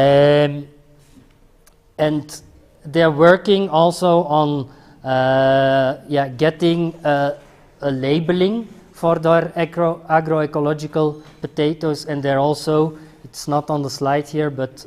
And they're working also on getting a labeling for their agroecological potatoes, and they're also, it's not on the slide here, but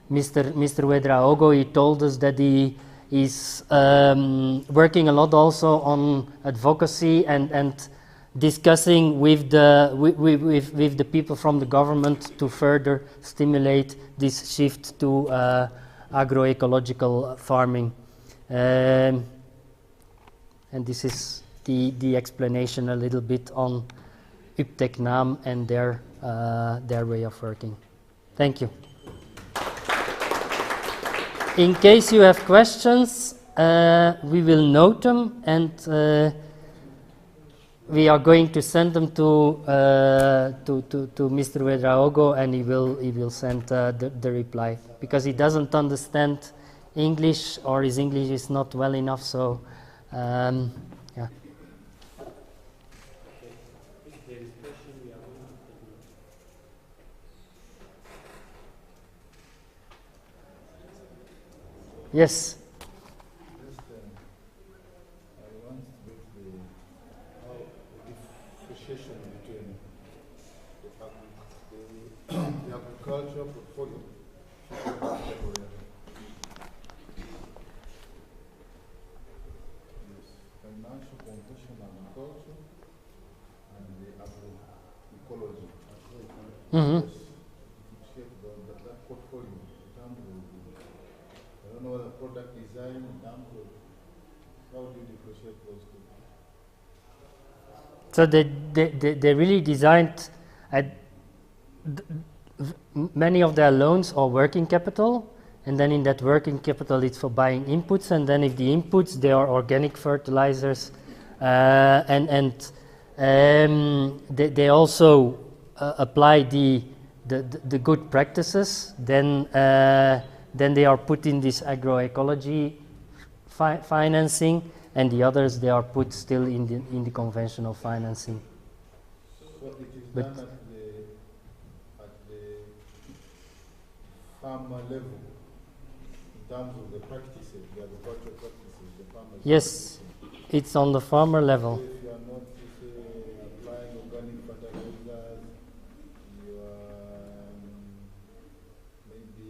Mr. Wedraogo, he told us that he is working a lot also on advocacy and discussing with the people from the government to further stimulate this shift to agroecological farming. And this is the explanation a little bit on UPTEC-NAM and their way of working. Thank you. In case you have questions, we will note them, and we are going to send them to Mr. Wedraogo, and he will send the reply, because he doesn't understand English, or his English is not well enough. So, yeah. Yes. The agriculture portfolio. Financial condition agriculture and the agroecology. Mm-hmm. That portfolio in terms of, I don't know what the product design in terms of how do you differentiate those two? So they really designed many of their loans are working capital, and then in that working capital it's for buying inputs, and then if the inputs, they are organic fertilizers, and they also apply the good practices, then they are put in this agroecology financing, and the others, they are put still in the conventional financing. So it is done at the farmer level in terms of the practices, the agricultural practices, the farmers. Yes, it's on the farmer level. So if you are not applying organic fertilizers, you are maybe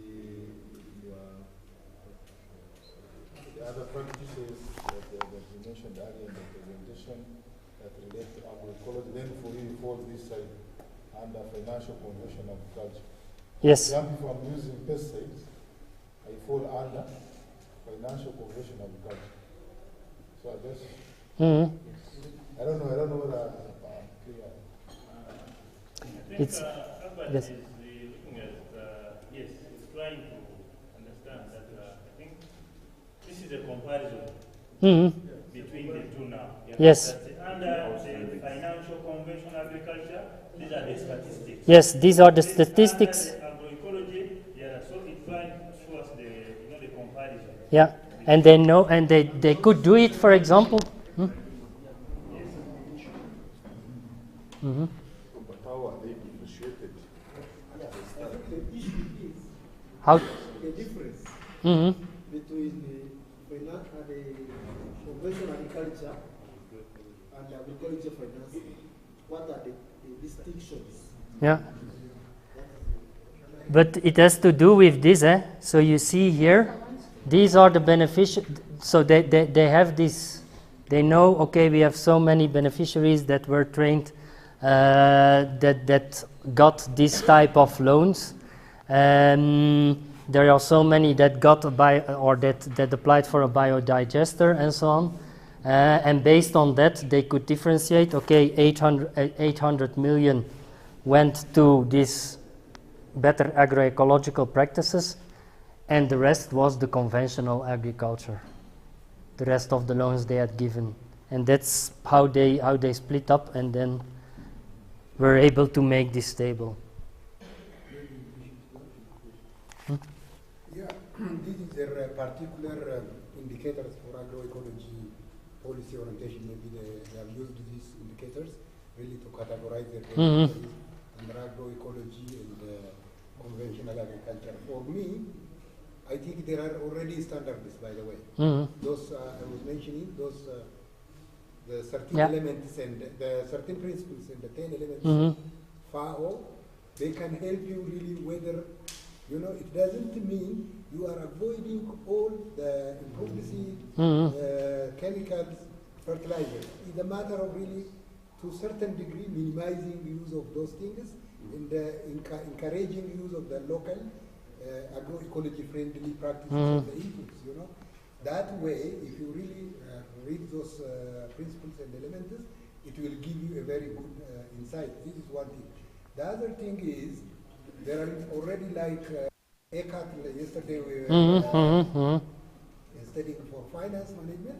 the other practices that you mentioned earlier in the presentation that relate to agroecology, then for you it falls this side under financial conversion agriculture. Yes. For example, if I'm using pesticides, I fall under financial conversion agriculture. So I guess I don't know whether I'm clear. It's yes. Looking at yes, it's trying to understand that I think this is a comparison between the two now. Yes. Under the financial conventional agriculture, these are the statistics. Yes, these are the statistics. Under the agroecology, so it tries to show us the comparison. Yeah, and they know, and they could do it, for example. But how are they differentiated? The issue is How? the difference between the conventional agriculture and agriculture financing. What are the distinctions? Yeah. But it has to do with this, So you see here, these are the beneficiaries. So they have this. They know, okay, we have so many beneficiaries that were trained, that got this type of loans. There are so many that got that applied for a biodigester and so on. And based on that, they could differentiate, okay, 800 million went to this better agroecological practices, and the rest was the conventional agriculture. The rest of the loans they had given. And that's how they split up, and then were able to make this table. Yeah, this is a particular indicators for agroecology policy orientation. Maybe they have used these indicators really to categorize the beneficiaries under agroecology and conventional agriculture. For me, I think there are already standards, by the way. Those I was mentioning, those the 13 elements and the 13 principles and the 10 elements FAO, they can help you really whether, you know, it doesn't mean you are avoiding all the improved seed, chemicals, fertilizers. It's a matter of really, to a certain degree, minimizing the use of those things and encouraging use of the local agroecology friendly practices of the inputs, you know. That way, if you really read those principles and elements, it will give you a very good insight. This is one thing. The other thing is, there are already like ECAT, yesterday we were studying for finance management.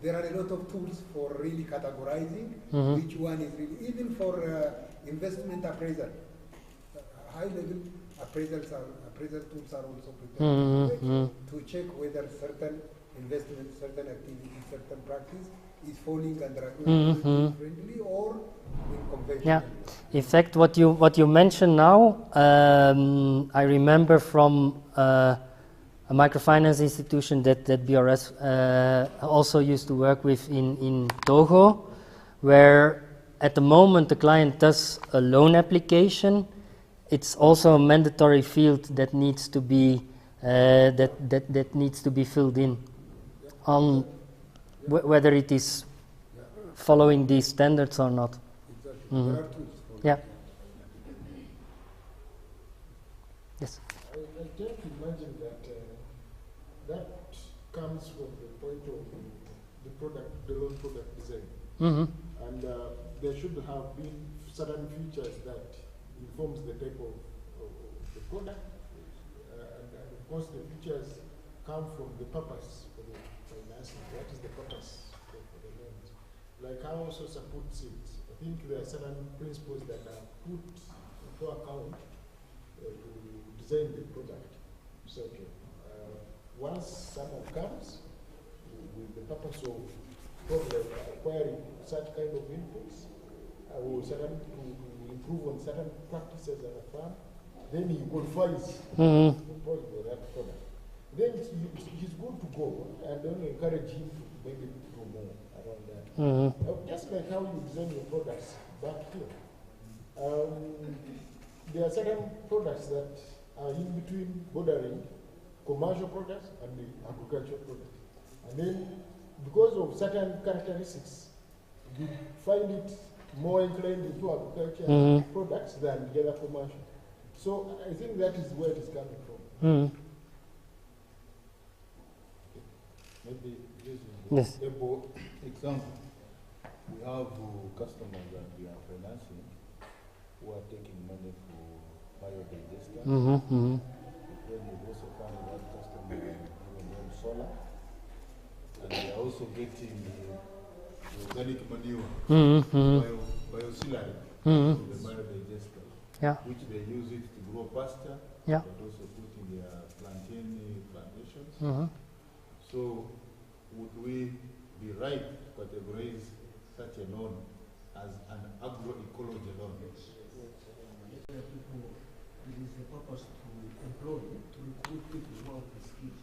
There are a lot of tools for really categorizing which one is really, even for investment appraisal. High level appraisal tools are also prepared to check whether certain investment, certain activity, certain practice is falling under friendly or in conventional. Yeah, in fact, what you mentioned now, I remember from a microfinance institution that BRS also used to work with in Togo, where at the moment the client does a loan application, it's also a mandatory field that needs to be that needs to be filled in on whether it is following these standards or not. Exactly. There are tools for Yeah. Yes. I tend to imagine that that comes from the point of the product, the loan product design. And there should have been certain features that informs the type of the product. And of course the features come from the purpose for the financing. What is the purpose for the loans? Like how also supports it. I think there are certain principles that are put into account to design the product. So okay, once someone comes with the purpose of probably acquiring such kind of inputs, or certain to improve on certain practices at a farm, then he qualifies for that product. Then he's good to go, and then encourage him to maybe do more around that. Just like how you design your products back here. There are certain products that are in between bordering commercial products and the agricultural products. And then, because of certain characteristics, you find it more inclined into agricultural products than the other commercial. So I think that is where it is coming from. Maybe this is a example. We have customers that we are financing who are taking money for biodigester. Then we also find that customer giving them solar, and they are also getting the organic manure, biosilary, from the biodigester, which they use it to grow pasture, but also put in their plantain plantations. So would we be right to categorize such a loan as an agroecology loan? It is the purpose to employ, to recruit people who have the skills.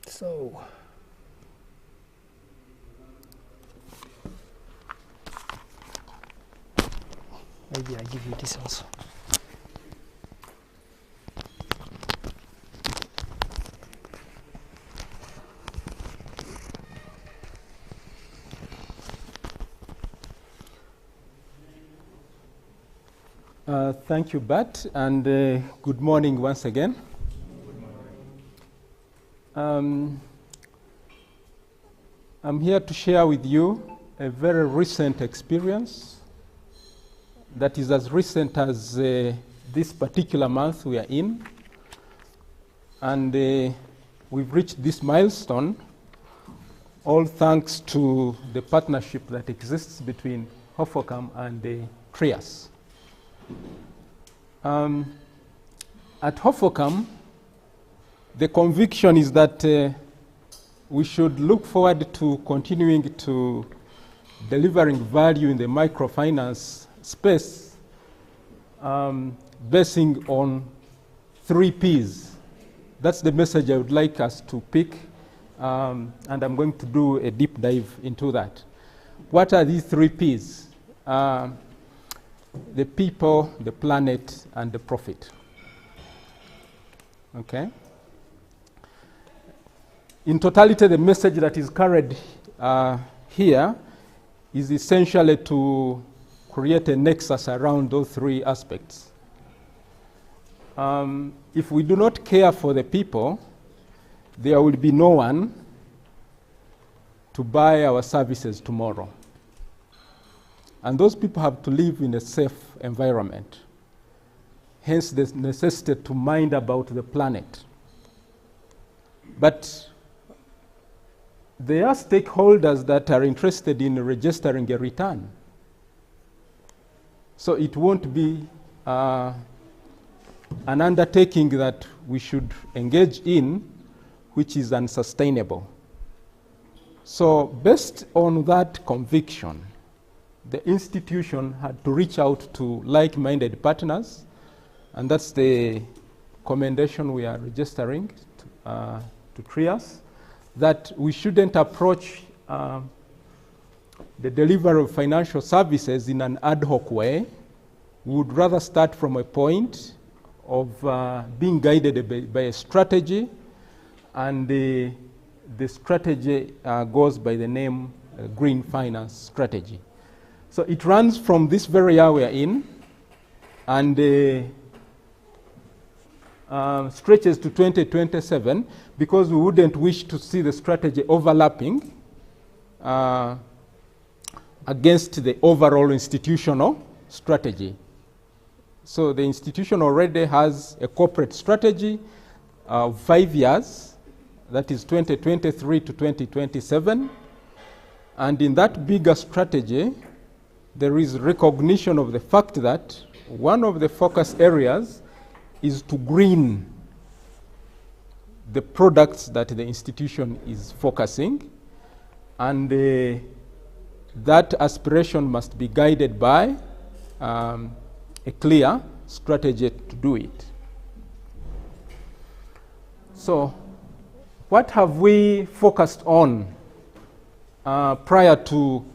So, maybe I give you this also. Thank you, Bart, and good morning once again. I'm here to share with you a very recent experience that is as recent as this particular month we are in. And we've reached this milestone, all thanks to the partnership that exists between HOFOCAM and TRIAS. At HOFOCAM, the conviction is that we should look forward to continuing to delivering value in the microfinance space, basing on 3 Ps. That's the message I would like us to pick, and I'm going to do a deep dive into that. What are these 3 Ps? The people, the planet, and the profit. Okay? In totality, the message that is carried here is essentially to create a nexus around those 3 aspects. If we do not care for the people, there will be no one to buy our services tomorrow. And those people have to live in a safe environment. Hence the necessity to mind about the planet. But there are stakeholders that are interested in registering a return. So it won't be an undertaking that we should engage in, which is unsustainable. So based on that conviction, the institution had to reach out to like-minded partners, and that's the commendation we are registering to TRIAS, that we shouldn't approach the delivery of financial services in an ad hoc way. We would rather start from a point of being guided by a strategy, and the strategy goes by the name Green Finance Strategy. So it runs from this very year we are in, and stretches to 2027, because we wouldn't wish to see the strategy overlapping against the overall institutional strategy. So the institution already has a corporate strategy of 5 years, that is 2023 to 2027. And in that bigger strategy, there is recognition of the fact that one of the focus areas is to green the products that the institution is focusing, and that aspiration must be guided by a clear strategy to do it. So what have we focused on prior to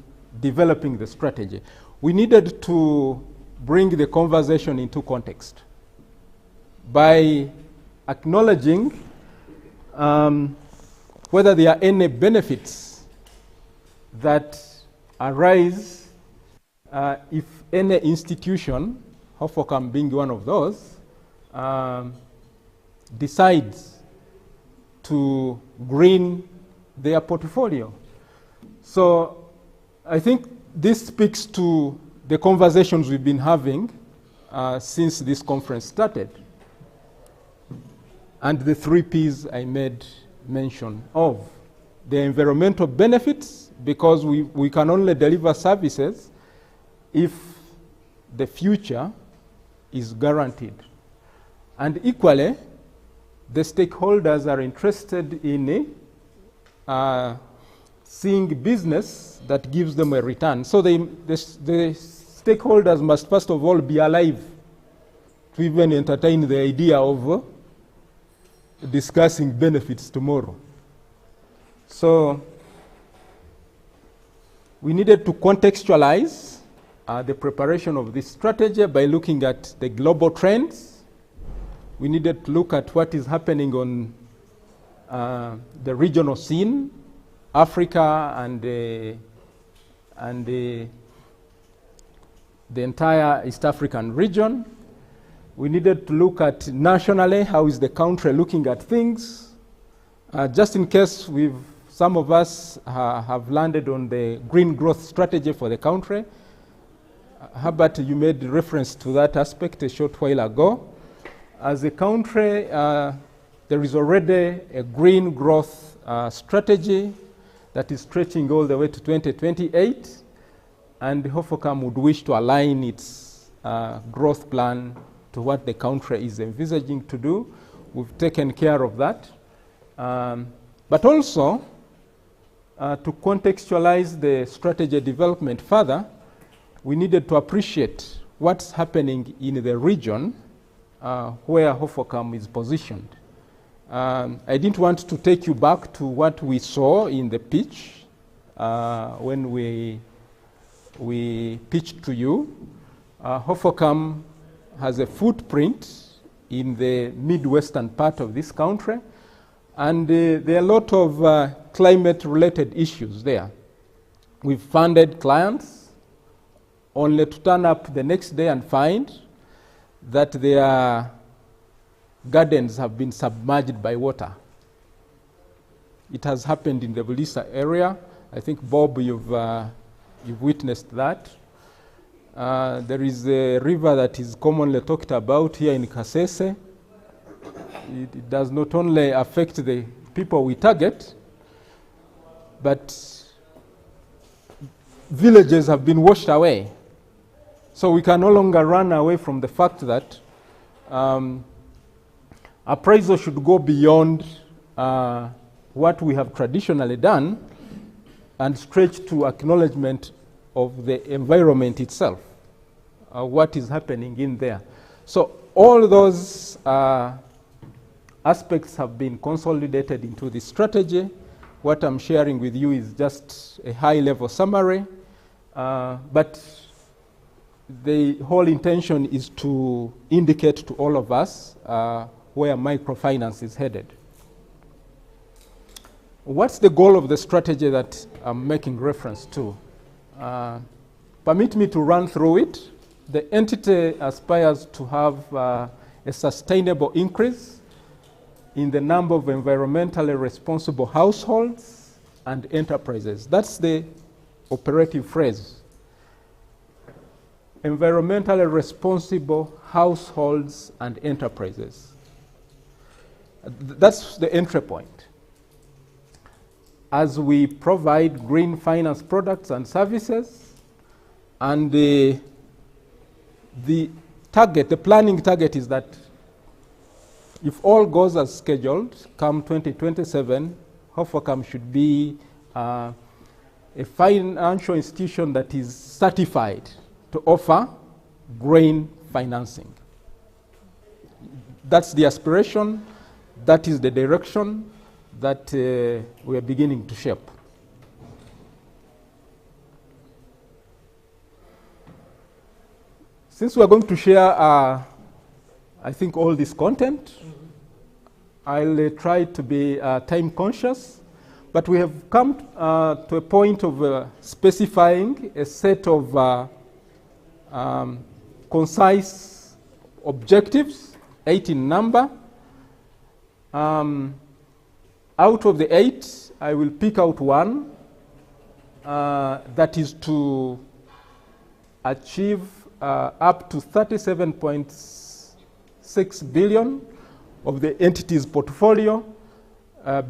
developing the strategy? We needed to bring the conversation into context by acknowledging whether there are any benefits that arise if any institution, HOFOCAM being one of those, decides to green their portfolio. So I think this speaks to the conversations we've been having since this conference started, and the 3 Ps I made mention of. The environmental benefits, because we can only deliver services if the future is guaranteed. And equally, the stakeholders are interested in seeing business that gives them a return. So the stakeholders must first of all be alive to even entertain the idea of discussing benefits tomorrow. So we needed to contextualize the preparation of this strategy by looking at the global trends. We needed to look at what is happening on the regional scene, Africa and the entire East African region. We needed to look at nationally, how is the country looking at things. Just in case some of us have landed on the green growth strategy for the country. Herbert, you made reference to that aspect a short while ago. As a country, there is already a green growth strategy that is stretching all the way to 2028, and HOFOCAM would wish to align its growth plan to what the country is envisaging to do. We've taken care of that. But also, to contextualize the strategy development further, we needed to appreciate what's happening in the region where HOFOCAM is positioned. I didn't want to take you back to what we saw in the pitch when we pitched to you. HOFOCAM has a footprint in the midwestern part of this country, and there are a lot of climate-related issues there. We've funded clients only to turn up the next day and find that their gardens have been submerged by water. It has happened in the Bulisa area. I think, Bob, you've witnessed that. There is a river that is commonly talked about here in Kasese. It does not only affect the people we target, but villages have been washed away. So we can no longer run away from the fact that appraisal should go beyond what we have traditionally done and stretch to acknowledgement of the environment itself, what is happening in there. So all those aspects have been consolidated into this strategy. What I'm sharing with you is just a high-level summary, but the whole intention is to indicate to all of us where microfinance is headed. What's the goal of the strategy that I'm making reference to? Permit me to run through it. The entity aspires to have a sustainable increase in the number of environmentally responsible households and enterprises. That's the operative phrase. Environmentally responsible households and enterprises. That's the entry point. As we provide green finance products and services, and the planning target is that if all goes as scheduled, come 2027, HOFOCAM should be a financial institution that is certified to offer green financing. That's the aspiration, that is the direction that we are beginning to shape. Since we are going to share, I think, all this content, I'll try to be time conscious, but we have come to a point of specifying a set of concise objectives, 8 in number. Out of the 8, I will pick out one that is to achieve up to 37.6 billion of the entity's portfolio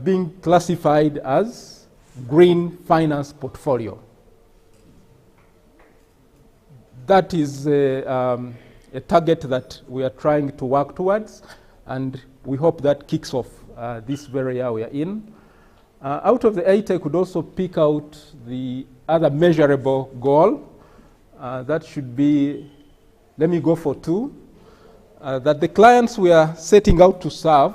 being classified as green finance portfolio. That is a target that we are trying to work towards, and we hope that kicks off this very year we are in. Out of the 8, I could also pick out the other measurable goal. That should be, let me go for 2, that the clients we are setting out to serve,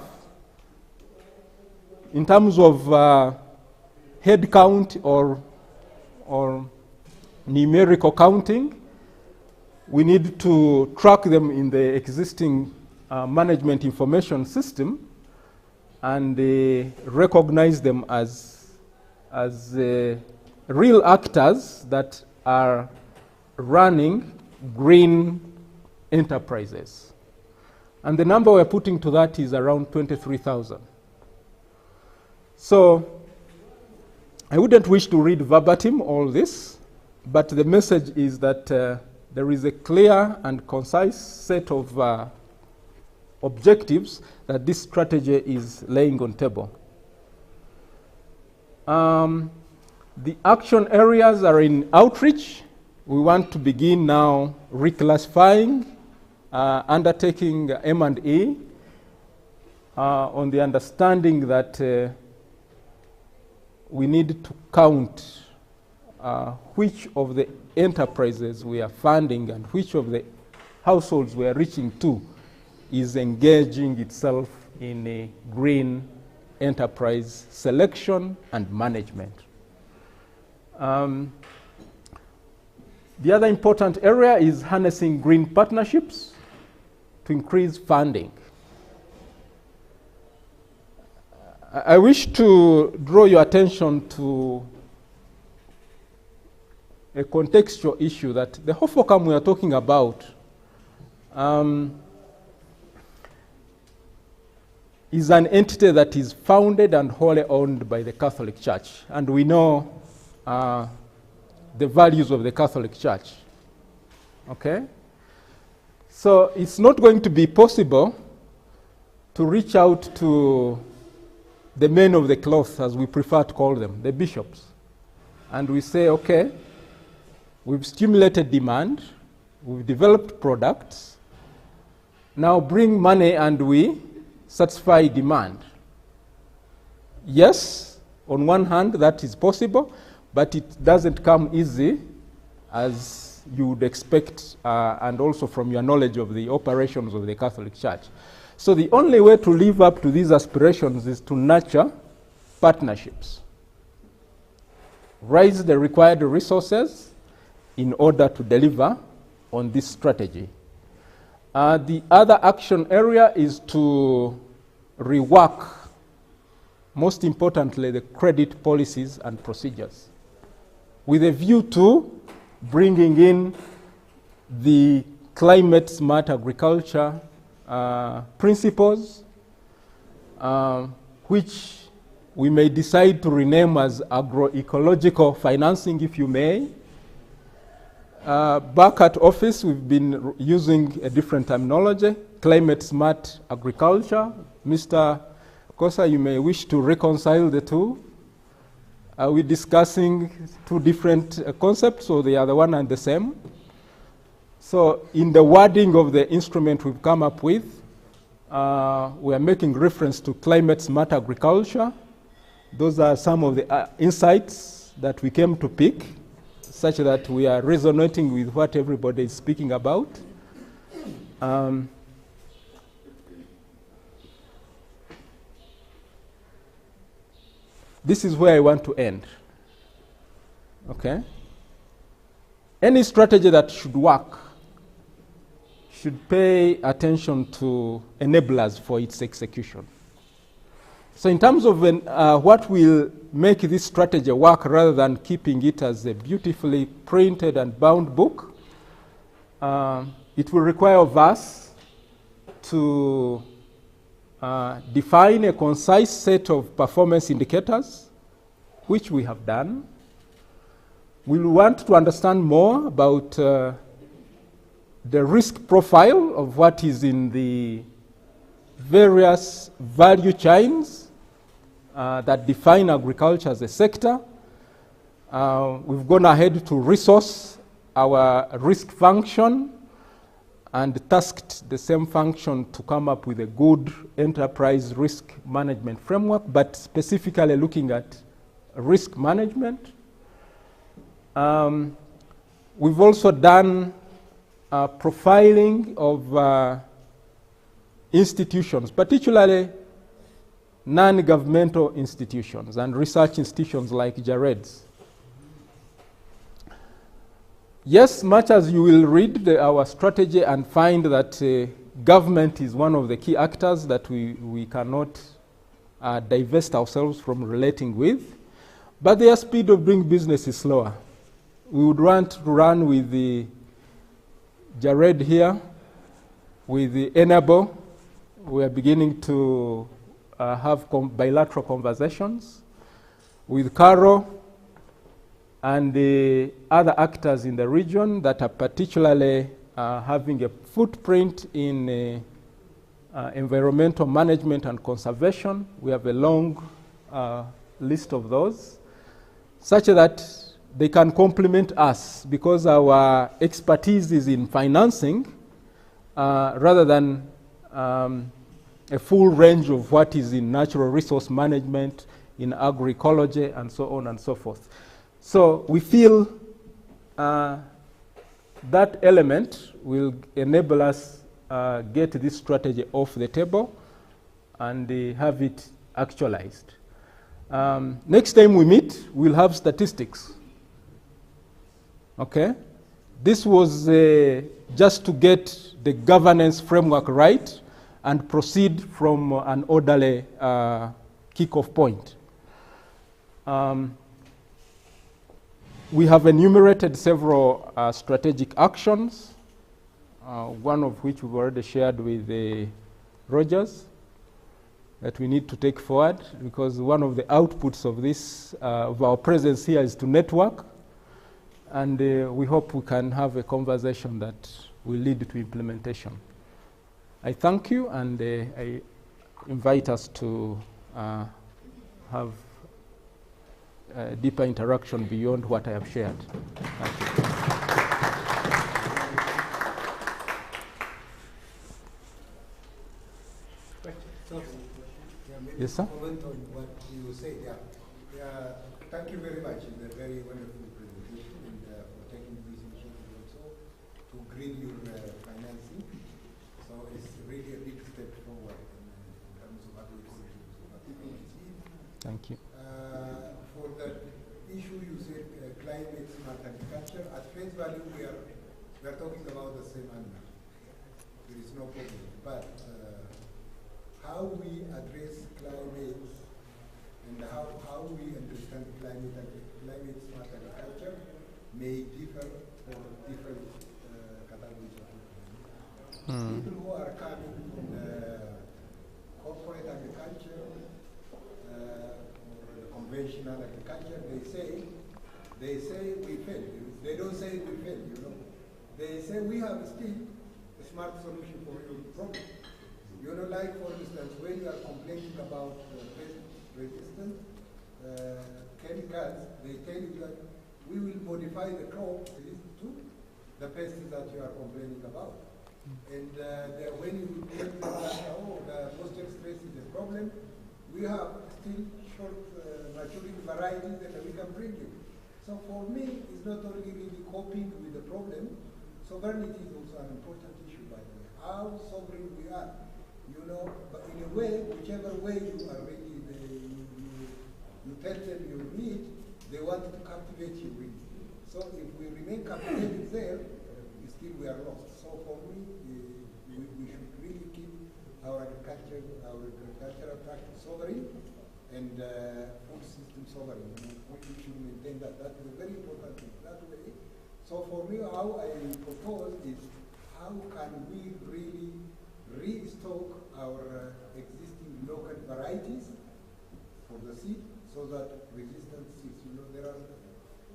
in terms of head count or numerical counting, we need to track them in the existing management information system and recognize them as real actors that are running green enterprises. And the number we're putting to that is around 23,000. So I wouldn't wish to read verbatim all this, but the message is that there is a clear and concise set of objectives that this strategy is laying on table. The action areas are in outreach. We want to begin now reclassifying, undertaking M&E on the understanding that we need to count which of the enterprises we are funding and which of the households we are reaching to is engaging itself in a green enterprise selection and management. The other important area is harnessing green partnerships to increase funding. I wish to draw your attention to a contextual issue that the HOFOCAM we are talking about is an entity that is founded and wholly owned by the Catholic Church. And we know the values of the Catholic Church. Okay? So it's not going to be possible to reach out to the men of the cloth, as we prefer to call them, the bishops. And we say, okay, we've stimulated demand, we've developed products, now bring money and we satisfy demand. Yes, on one hand, that is possible, but it doesn't come easy as you would expect, and also from your knowledge of the operations of the Catholic Church. So the only way to live up to these aspirations is to nurture partnerships, raise the required resources in order to deliver on this strategy. The other action area is to rework, most importantly, the credit policies and procedures, with a view to bringing in the climate smart agriculture principles, which we may decide to rename as agroecological financing, if you may. Back at office, we've been using a different terminology, climate smart agriculture. Mr. Kosa, you may wish to reconcile the two. Are we discussing two different concepts, or they are the one and the same? So in the wording of the instrument we've come up with, we are making reference to climate smart agriculture. Those are some of the insights that we came to pick, such that we are resonating with what everybody is speaking about. This is where I want to end. Okay? Any strategy that should work should pay attention to enablers for its execution. So in terms of what will make this strategy work, rather than keeping it as a beautifully printed and bound book, it will require of us to define a concise set of performance indicators, which we have done. We'll want to understand more about the risk profile of what is in the various value chains that define agriculture as a sector. We've gone ahead to resource our risk function and tasked the same function to come up with a good enterprise risk management framework, but specifically looking at risk management. We've also done profiling of institutions, particularly non-governmental institutions and research institutions like Jared's. Yes, much as you will read our strategy and find that government is one of the key actors that we cannot divest ourselves from relating with, but their speed of doing business is slower. We would want to run with the Jared here, with the Enable. We are beginning to have bilateral conversations with Carol and the other actors in the region that are particularly having a footprint in environmental management and conservation. We have a long list of those, such that they can complement us, because our expertise is in financing rather than a full range of what is in natural resource management, in agroecology, and so on and so forth. So we feel that element will enable us get this strategy off the table and have it actualized. Next time we meet, we'll have statistics. Okay? This was just to get the governance framework right and proceed from an orderly kickoff point. We have enumerated several strategic actions, one of which we've already shared with Rogers, that we need to take forward, because one of the outputs of this, of our presence here, is to network, and we hope we can have a conversation that will lead to implementation. I thank you, and I invite us to have deeper interaction beyond what I have shared. Thank you. Yes, sir? Comment on what you said. Thank you very much. It's a very wonderful presentation, and for taking this initiative also to green your financing. So it's really a big step forward in terms of agriculture. Thank you. For the issue you said, climate smart agriculture, at face value we are talking about the same animal. There is no problem. But how we address climate and how we understand climate smart agriculture may differ for different categories of people. People who are coming from corporate agriculture or conventional agriculture, they say we fail. They don't say we fail, you know. They say we have still a smart solution for your problem. You know, like for instance, when you are complaining about pest-resistant chemicals, they tell you that we will modify the crop to the pests that you are complaining about. And when you tell them that, oh, the moisture stress is a problem, we have still short maturing varieties that we can bring in. So for me, it's not only really coping with the problem, sovereignty is also an important issue, by the way. How sovereign we are. You know, but in a way, whichever way you are ready, you tell them your need, they want to captivate you with. So if we remain captivated there, still we are lost. So for me, we should really keep our agricultural practice sovereign and food system sovereign. You know, we should maintain that. That is a very important thing. That way. So for me, how I propose is how can we really restock our existing local varieties for the seed, so that resistant seeds, you know, there are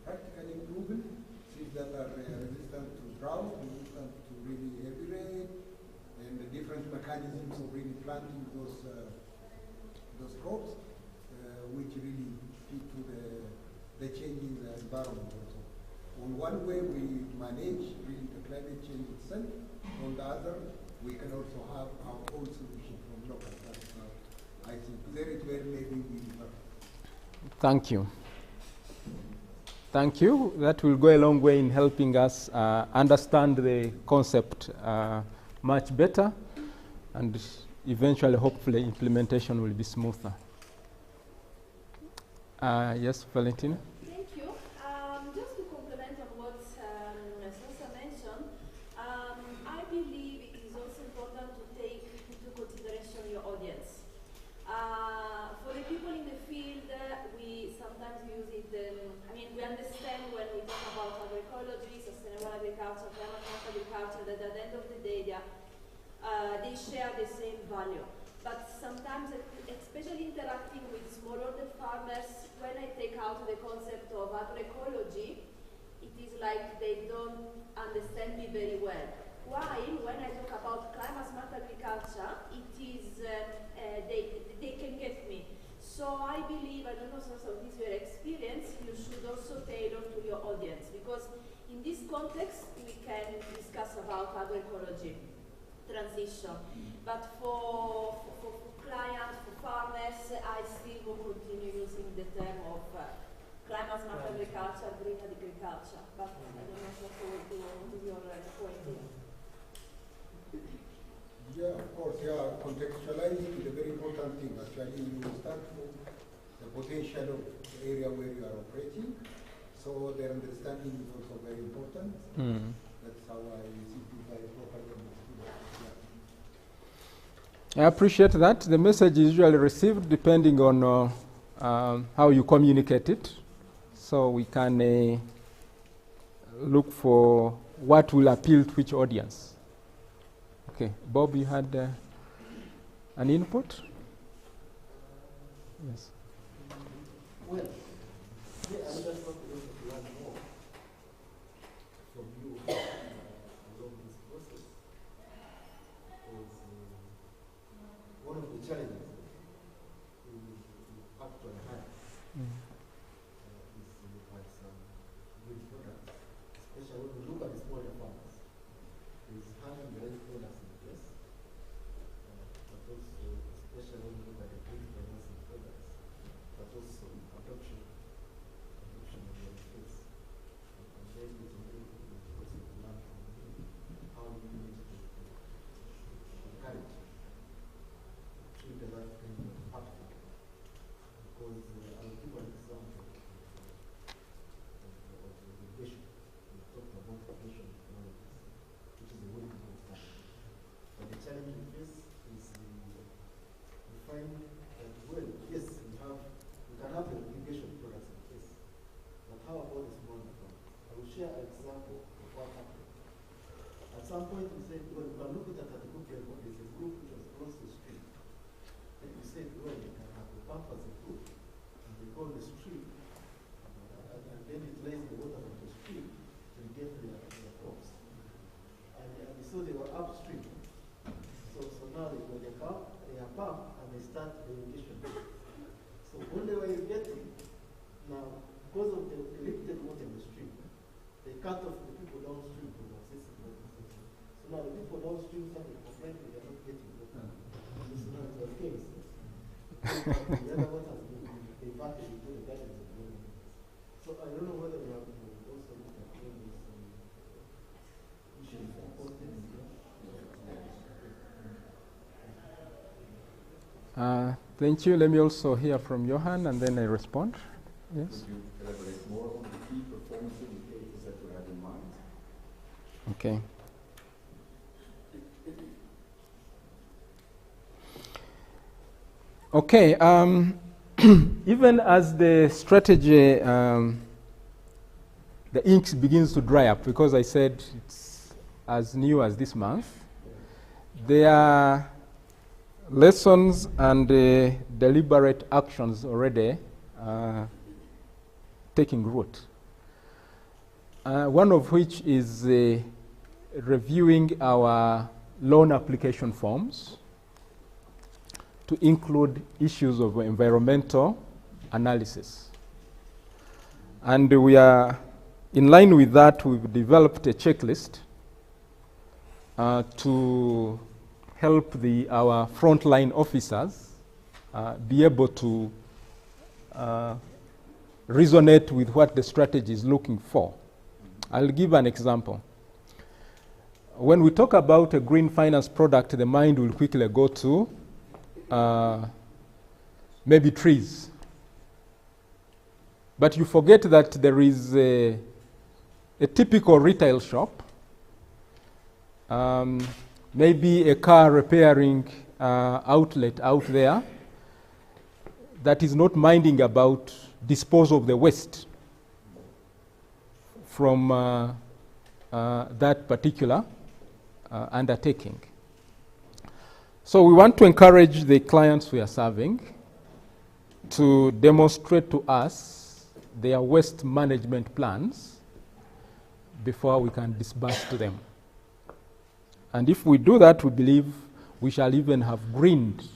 practically proven seeds that are resistant to drought, resistant to really heavy rain, and the different mechanisms of really planting those crops, which really fit to the changing environment also. On one way, we manage really the climate change itself. On the other, we can also have our own solution from local. I think there is where maybe we differ. Thank you. Thank you. That will go a long way in helping us understand the concept much better, and eventually, hopefully, implementation will be smoother. Yes, Valentina? Thank you. Just to complement on what Sosa mentioned, I believe it is also important to take into consideration your audience. For the people in the field, we sometimes use it, we understand when we talk about agroecology, sustainable agriculture, climate-smart agriculture, that at the end of the day, they share the same value. But sometimes, especially interacting with smallholder farmers, when I take out the concept of agroecology, it is like they don't understand me very well. while when I talk about climate smart agriculture, it is, they can get me. So I believe, I don't know, some of this your experience, you should also tailor to your audience, because in this context, we can discuss about agroecology transition. But for clients, for farmers, I still will continue using the term of climate smart agriculture, green agriculture. But I don't know what is your point here. Yeah, of course, yeah, contextualizing is a very important thing. Actually, you start from the potential of the area where you are operating, so their understanding is also very important. That's how I simplify properly. I appreciate that. The message is usually received depending on how you communicate it. So we can look for what will appeal to which audience. Okay, Bob, you had an input? Yes. Well, yeah, I just want to learn more from you along this process. Because one of the challenges we actually have is at some good products, especially when we look at the smaller farmers, is having the right products in place, but also, especially when we look at the Agri-Finance products, but also adoption of the benefits. And then it's a very good process to learn from you how you need to encourage treat the right kind of platform. Because I'll give an example of irrigation. We talked about irrigation technologies, which is a very good stuff. But the challenge we face is we find that, well, yes, we can have the irrigation products in place, but how about the smaller farms? I will share an example of what happened. At some point we said, well, we are looking at the group level, there's a group which was close to the stream. And we said, well, you can have the pump as a group, and they go on the stream, and then utilize the water from the stream to get their crops. And so they were upstream. So now they go their pump, and they start the irrigation. So when they were irrigating, now because of the limited water in the stream, they cut off the people downstream from accessing water. So now the people downstream started complaining they are not getting water. This is not the case. The other water has been diverted into the gardens of the. So I don't know whether we have to also look at all these issues and context. Thank you. Let me also hear from Johan and then I respond. Yes? Could you elaborate more on the key performance indicators that you had in mind? Okay. Okay. Even as the strategy, the ink begins to dry up, because I said it's as new as this month, there are lessons and deliberate actions already taking root. One of which is reviewing our loan application forms to include issues of environmental analysis. And we are, in line with that, we've developed a checklist to help our frontline officers be able to resonate with what the strategy is looking for. I'll give an example. When we talk about a green finance product, the mind will quickly go to maybe trees. But you forget that there is a typical retail shop, maybe a car repairing outlet out there that is not minding about disposal of the waste from that particular undertaking. So we want to encourage the clients we are serving to demonstrate to us their waste management plans before we can disburse to them. And if we do that, we believe we shall even have greened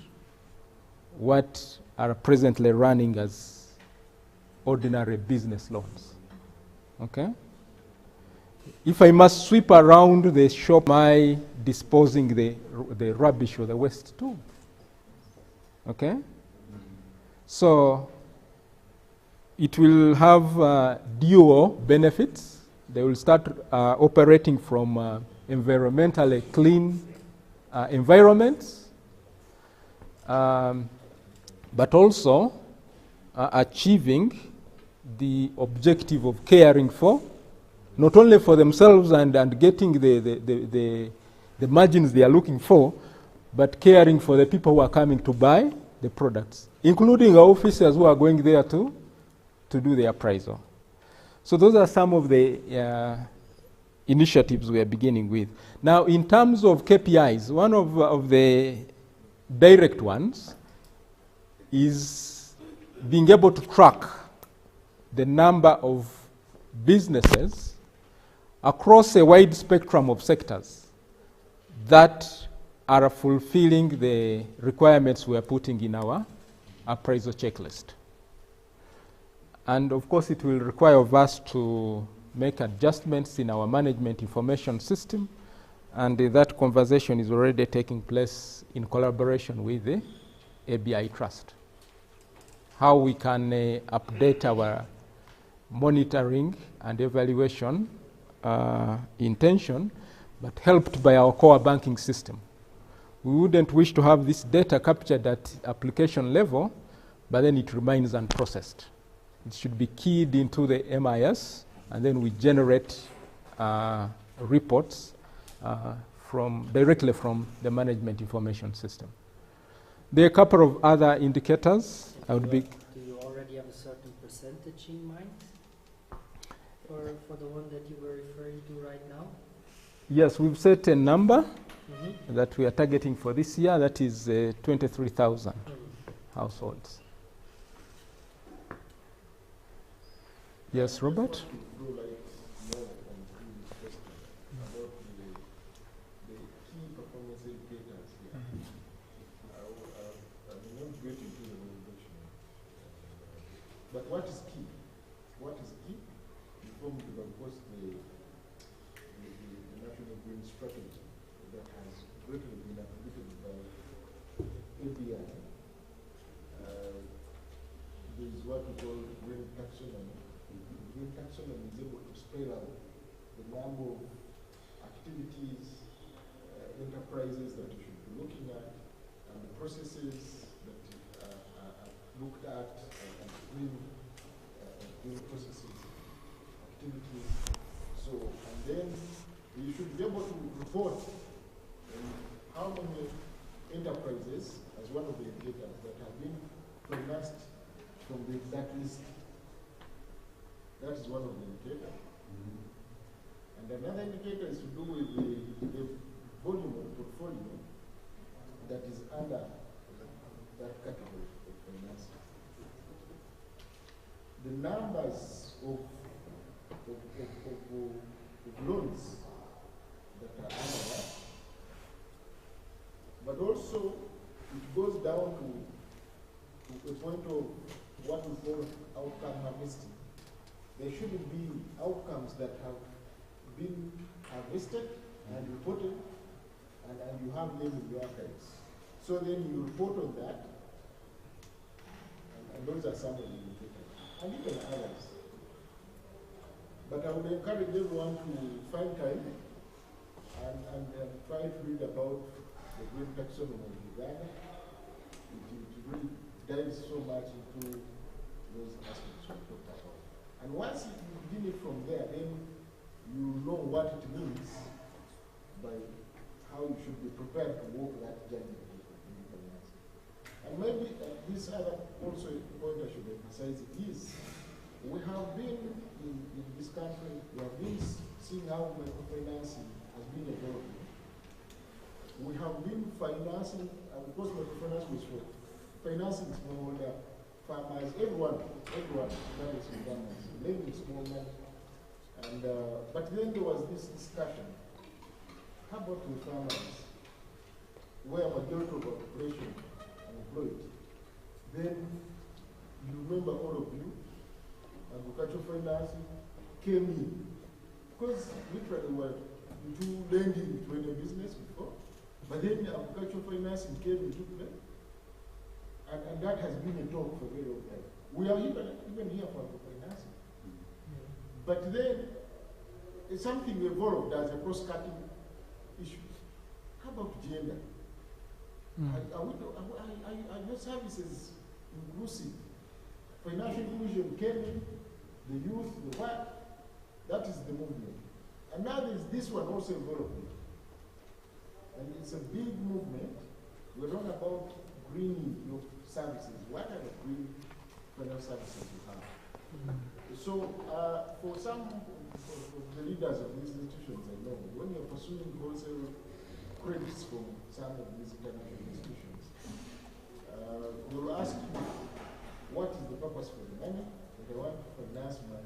what are presently running as ordinary business loans. Okay? If I must sweep around the shop, am I disposing the rubbish or the waste too? Okay? So it will have dual benefits. They will start operating from environmentally clean environments, but also achieving the objective of caring for, not only for themselves and getting the margins they are looking for, but caring for the people who are coming to buy the products, including our officers who are going there to do the appraisal. So those are some of the initiatives we are beginning with. Now, in terms of KPIs, one of the direct ones is being able to track the number of businesses across a wide spectrum of sectors that are fulfilling the requirements we are putting in our appraisal checklist. And of course, it will require of us to make adjustments in our management information system, and that conversation is already taking place in collaboration with the ABI Trust. How we can update our monitoring and evaluation intention, but helped by our core banking system. We wouldn't wish to have this data captured at application level, but then it remains unprocessed. It should be keyed into the MIS, and then we generate reports directly from the management information system. There are a couple of other indicators. I would be. Do you already have a certain percentage in mind for the one that you were referring to right now? Yes, we've set a number that we are targeting for this year. That is 23,000 households. Yes, Robert? But what is key? What is key? Before we propose the National Green Strategy that has greatly been approved by ABI, there is what we call green taxonomy. Green taxonomy is able to spell out the number of activities, enterprises that you should be looking at, and the processes that are looked at, green processes, activities. So, and then you should be able to report how many enterprises, as one of the indicators, that have been financed from the exact list. That is one of the indicators. And another indicator is to do with the volume of portfolio that is under that category of financing. The numbers of loans that are under that, but also it goes down to a point of what we call outcome harvesting. There shouldn't be outcomes that have been harvested and reported, and you have them in your archives. So then you report on that, and those are some of the indicators, and even others. But I would encourage everyone to find time and try to read about the green taxonomy of Uganda. It really dives so much into those aspects we talked about. And once you begin it from there, then you know what it means by how you should be prepared to walk that journey. And maybe this other also point I should emphasize is we have been in this country, we have been seeing how microfinancing has been evolving. We have been financing, of course microfinance was for financing smallholder farmers, everyone, that is Ugandans, lending small money. And, but then there was this discussion how about with farmers, where majority of our population are employed? Then you remember all of you, agricultural finance came in. Because literally we're into lending to any business before, but then agricultural financing came into play. And that has been a talk for a very long time. We are even here for agri-financing. But then something evolved as a cross-cutting issue. How about gender? Are your services inclusive? Financial inclusion came in, the youth, the what? That is the movement. And now there's this one also evolving. And it's a big movement. We're on about greening your services. What are the green financial services you have? So for some of the leaders of these institutions, I know, when you're pursuing wholesale credits from some of these international institutions, they will ask you, what is the purpose for the money? And I want to finance my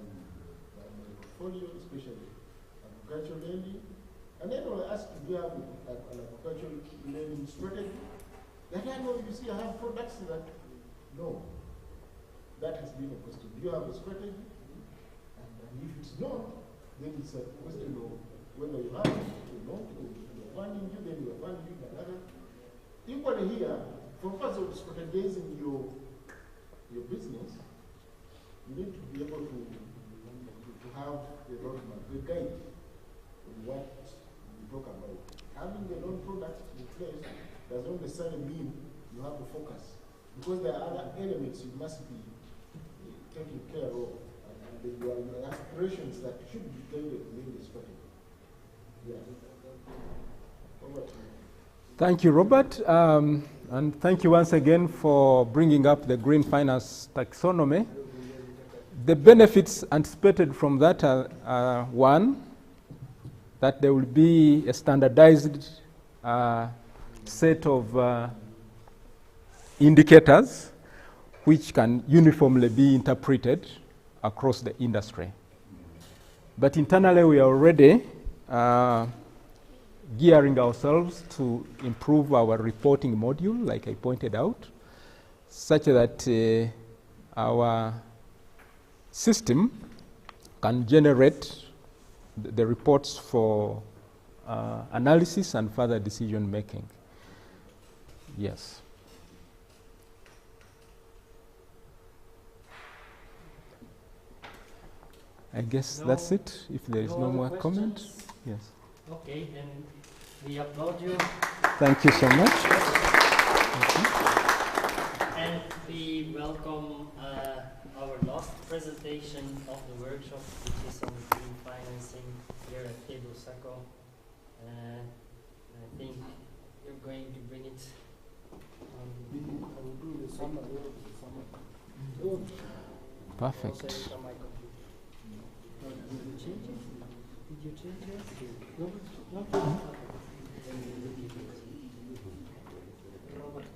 portfolio, especially agricultural lending. And then they'll ask you, do you have an agricultural lending strategy? That I know, you see, I have products that, no. That has been a question. Do you have a strategy? And if it's not, then it's a question of whether you have it or not, or you're funding you, then you're funding another. Equally here, for purpose of strategizing your business, you need to be able to have a roadmap, a guide on what you talk about. Having a loan product in place does not necessarily mean you have to focus, because there are other elements you must be taking care of, and there are aspirations that should be guided in the strategy. Yeah. Over to you. Thank you, Robert. And thank you once again for bringing up the green finance taxonomy. The benefits anticipated from that are one, that there will be a standardized set of indicators which can uniformly be interpreted across the industry. But internally, we are already gearing ourselves to improve our reporting module, like I pointed out, such that our system can generate the reports for analysis and further decision making. Yes. I guess that's it, if there is no more comment. Yes. Okay, then we applaud you. Thank you so much. And we welcome our last presentation of the workshop, which is on green financing here at Sacco. I think you're going to bring it. I will do the summary of the summary. Perfect. Did you change it? Did you change it? No? No? Robert.